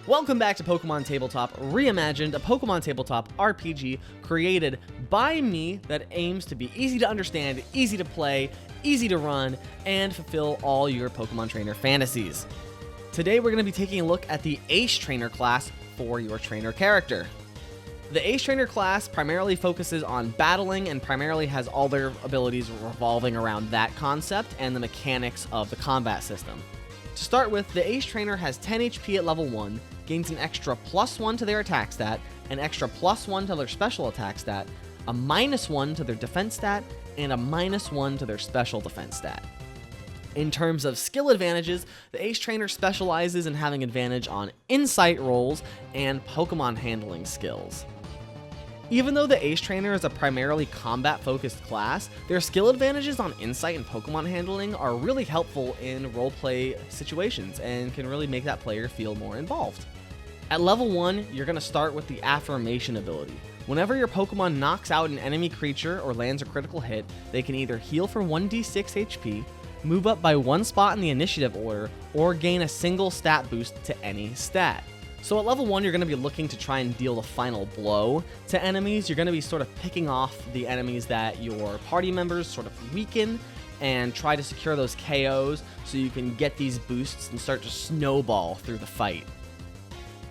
Welcome back to Pokemon Tabletop Reimagined, a Pokemon Tabletop RPG created by me that aims to be easy to understand, easy to play, easy to run, and fulfill all your Pokemon trainer fantasies. Today we're going to be taking a look at the Ace Trainer class for your trainer character. The Ace Trainer class primarily focuses on battling and primarily has all their abilities revolving around that concept and the mechanics of the combat system. To start with, the Ace Trainer has 10 HP at level 1, gains an extra +1 to their attack stat, an extra +1 to their special attack stat, a -1 to their defense stat, and a -1 to their special defense stat. In terms of skill advantages, the Ace Trainer specializes in having advantage on insight rolls and Pokemon handling skills. Even though the Ace Trainer is a primarily combat-focused class, their skill advantages on insight and Pokemon handling are really helpful in roleplay situations and can really make that player feel more involved. At level 1, you're going to start with the Affirmation ability. Whenever your Pokemon knocks out an enemy creature or lands a critical hit, they can either heal for 1d6 HP, move up by 1 spot in the initiative order, or gain a single stat boost to any stat. So at level 1, you're going to be looking to try and deal the final blow to enemies. You're going to be sort of picking off the enemies that your party members sort of weaken and try to secure those KOs so you can get these boosts and start to snowball through the fight.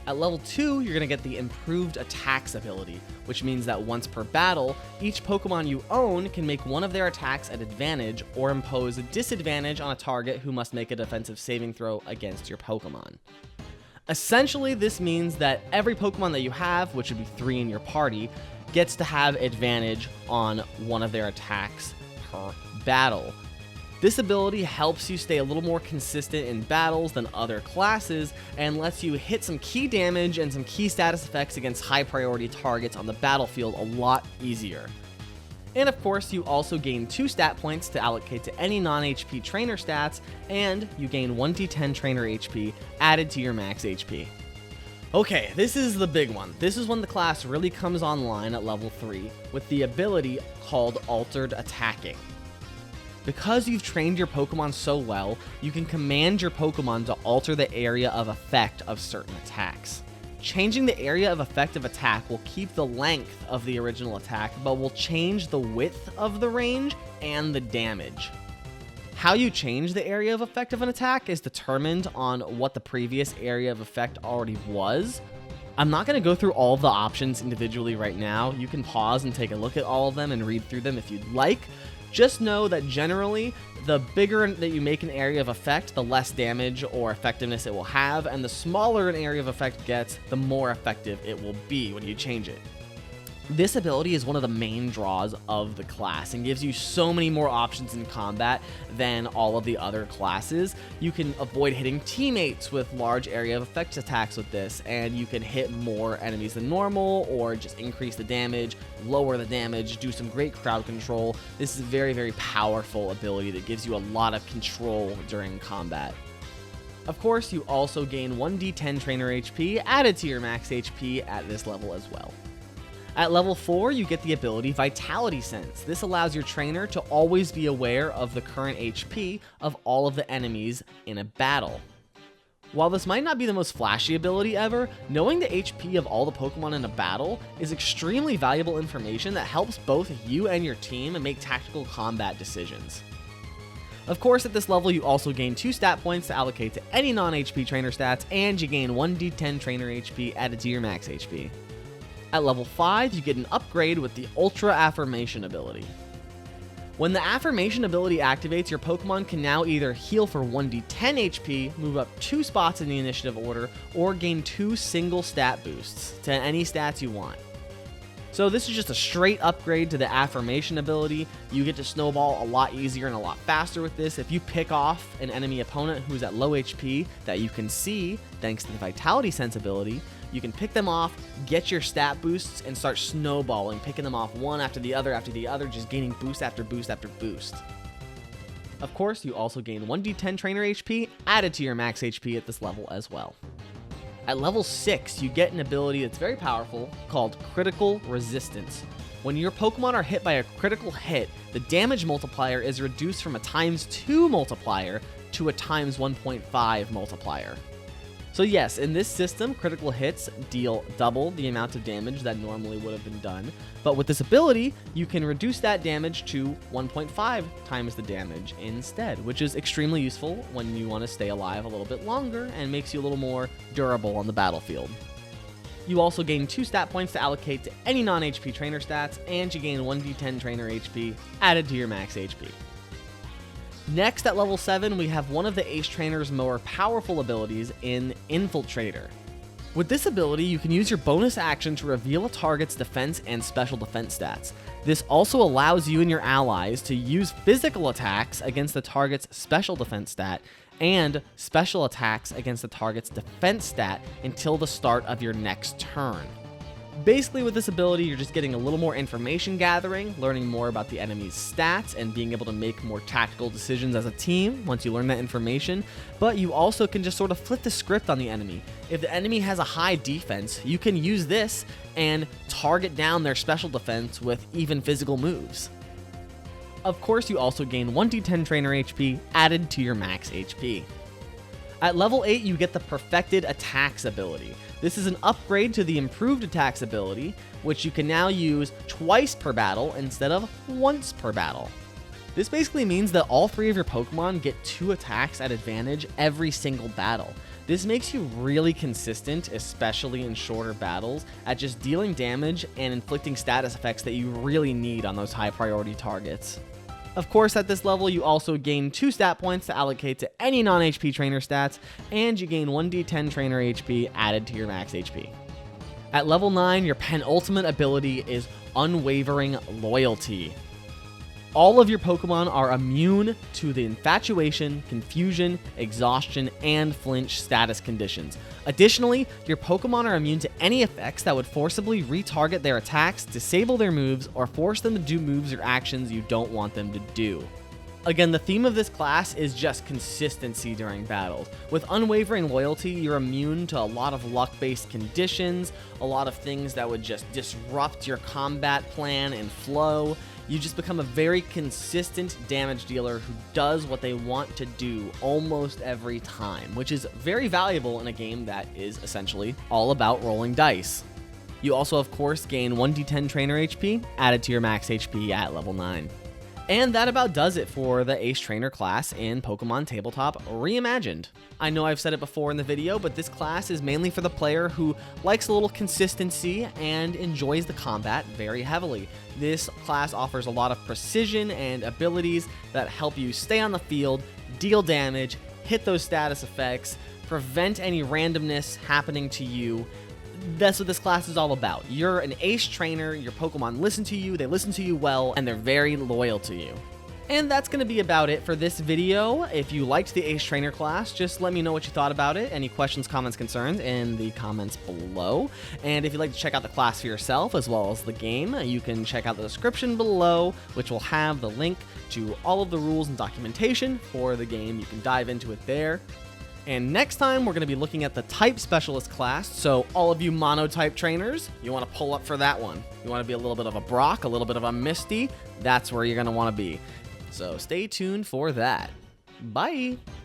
At level 2, you're going to get the Improved Attacks ability, which means that once per battle, each Pokemon you own can make one of their attacks at advantage or impose a disadvantage on a target who must make a defensive saving throw against your Pokemon. Essentially, this means that every Pokemon that you have, which would be 3 in your party, gets to have advantage on one of their attacks per battle. This ability helps you stay a little more consistent in battles than other classes and lets you hit some key damage and some key status effects against high priority targets on the battlefield a lot easier. And of course, you also gain 2 stat points to allocate to any non-HP trainer stats, and you gain 1d10 trainer HP added to your max HP. Okay, this is the big one. This is when the class really comes online at level 3 with the ability called Altered Attacking. Because you've trained your Pokemon so well, you can command your Pokemon to alter the area of effect of certain attacks. Changing the area of effect of attack will keep the length of the original attack, but will change the width of the range and the damage. How you change the area of effect of an attack is determined on what the previous area of effect already was. I'm not going to go through all of the options individually right now. You can pause and take a look at all of them and read through them if you'd like. Just know that generally, the bigger that you make an area of effect, the less damage or effectiveness it will have, and the smaller an area of effect gets, the more effective it will be when you change it. This ability is one of the main draws of the class and gives you so many more options in combat than all of the other classes. You can avoid hitting teammates with large area of effect attacks with this, and you can hit more enemies than normal or just increase the damage, lower the damage, do some great crowd control. This is a very, very powerful ability that gives you a lot of control during combat. Of course, you also gain 1d10 trainer HP added to your max HP at this level as well. At level 4, you get the ability Vitality Sense. This allows your trainer to always be aware of the current HP of all of the enemies in a battle. While this might not be the most flashy ability ever, knowing the HP of all the Pokemon in a battle is extremely valuable information that helps both you and your team make tactical combat decisions. Of course, at this level, you also gain 2 stat points to allocate to any non-HP trainer stats, and you gain 1d10 trainer HP added to your max HP. At level 5, you get an upgrade with the Ultra Affirmation ability. When the Affirmation ability activates, your Pokemon can now either heal for 1d10 HP, move up 2 spots in the initiative order, or gain 2 single stat boosts to any stats you want. So this is just a straight upgrade to the Affirmation ability. You get to snowball a lot easier and a lot faster with this. If you pick off an enemy opponent who's at low HP that you can see thanks to the Vitality Sense ability, you can pick them off, get your stat boosts, and start snowballing, picking them off one after the other, just gaining boost after boost after boost. Of course, you also gain 1d10 trainer HP added to your max HP at this level as well. At level 6, you get an ability that's very powerful called Critical Resistance. When your Pokemon are hit by a critical hit, the damage multiplier is reduced from a ×2 multiplier to a ×1.5 multiplier. So yes, in this system, critical hits deal double the amount of damage that normally would have been done, but with this ability, you can reduce that damage to 1.5 times the damage instead, which is extremely useful when you want to stay alive a little bit longer and makes you a little more durable on the battlefield. You also gain 2 stat points to allocate to any non-HP trainer stats, and you gain 1d10 trainer HP added to your max HP. Next, at level 7, we have one of the Ace Trainer's more powerful abilities in Infiltrator. With this ability, you can use your bonus action to reveal a target's defense and special defense stats. This also allows you and your allies to use physical attacks against the target's special defense stat and special attacks against the target's defense stat until the start of your next turn. Basically, with this ability, you're just getting a little more information gathering, learning more about the enemy's stats, and being able to make more tactical decisions as a team once you learn that information. But you also can just sort of flip the script on the enemy. If the enemy has a high defense, you can use this and target down their special defense with even physical moves. Of course, you also gain 1d10 trainer HP added to your max HP. At level 8, you get the Perfected Attacks ability. This is an upgrade to the Improved Attacks ability, which you can now use twice per battle instead of once per battle. This basically means that all 3 of your Pokemon get 2 attacks at advantage every single battle. This makes you really consistent, especially in shorter battles, at just dealing damage and inflicting status effects that you really need on those high priority targets. Of course, at this level, you also gain 2 stat points to allocate to any non-HP trainer stats, and you gain 1d10 trainer HP added to your max HP. At level 9, your penultimate ability is Unwavering Loyalty. All of your Pokemon are immune to the Infatuation, Confusion, Exhaustion, and Flinch status conditions. Additionally, your Pokemon are immune to any effects that would forcibly retarget their attacks, disable their moves, or force them to do moves or actions you don't want them to do. Again, the theme of this class is just consistency during battles. With Unwavering Loyalty, you're immune to a lot of luck-based conditions, a lot of things that would just disrupt your combat plan and flow. You just become a very consistent damage dealer who does what they want to do almost every time, which is very valuable in a game that is essentially all about rolling dice. You also, of course, gain 1d10 trainer HP added to your max HP at level 9. And that about does it for the Ace Trainer class in Pokemon Tabletop Reimagined. I know I've said it before in the video, but this class is mainly for the player who likes a little consistency and enjoys the combat very heavily. This class offers a lot of precision and abilities that help you stay on the field, deal damage, hit those status effects, prevent any randomness happening to you. That's what this class is all about. You're an Ace Trainer, your Pokemon listen to you, they listen to you well, and they're very loyal to you. And that's going to be about it for this video. If you liked the Ace Trainer class, just let me know what you thought about it. Any questions, comments, concerns in the comments below. And if you'd like to check out the class for yourself as well as the game, you can check out the description below, which will have the link to all of the rules and documentation for the game. You can dive into it there. And next time, we're going to be looking at the Type Specialist class, so all of you Mono-type trainers, you want to pull up for that one. You want to be a little bit of a Brock, a little bit of a Misty, that's where you're going to want to be. So stay tuned for that. Bye!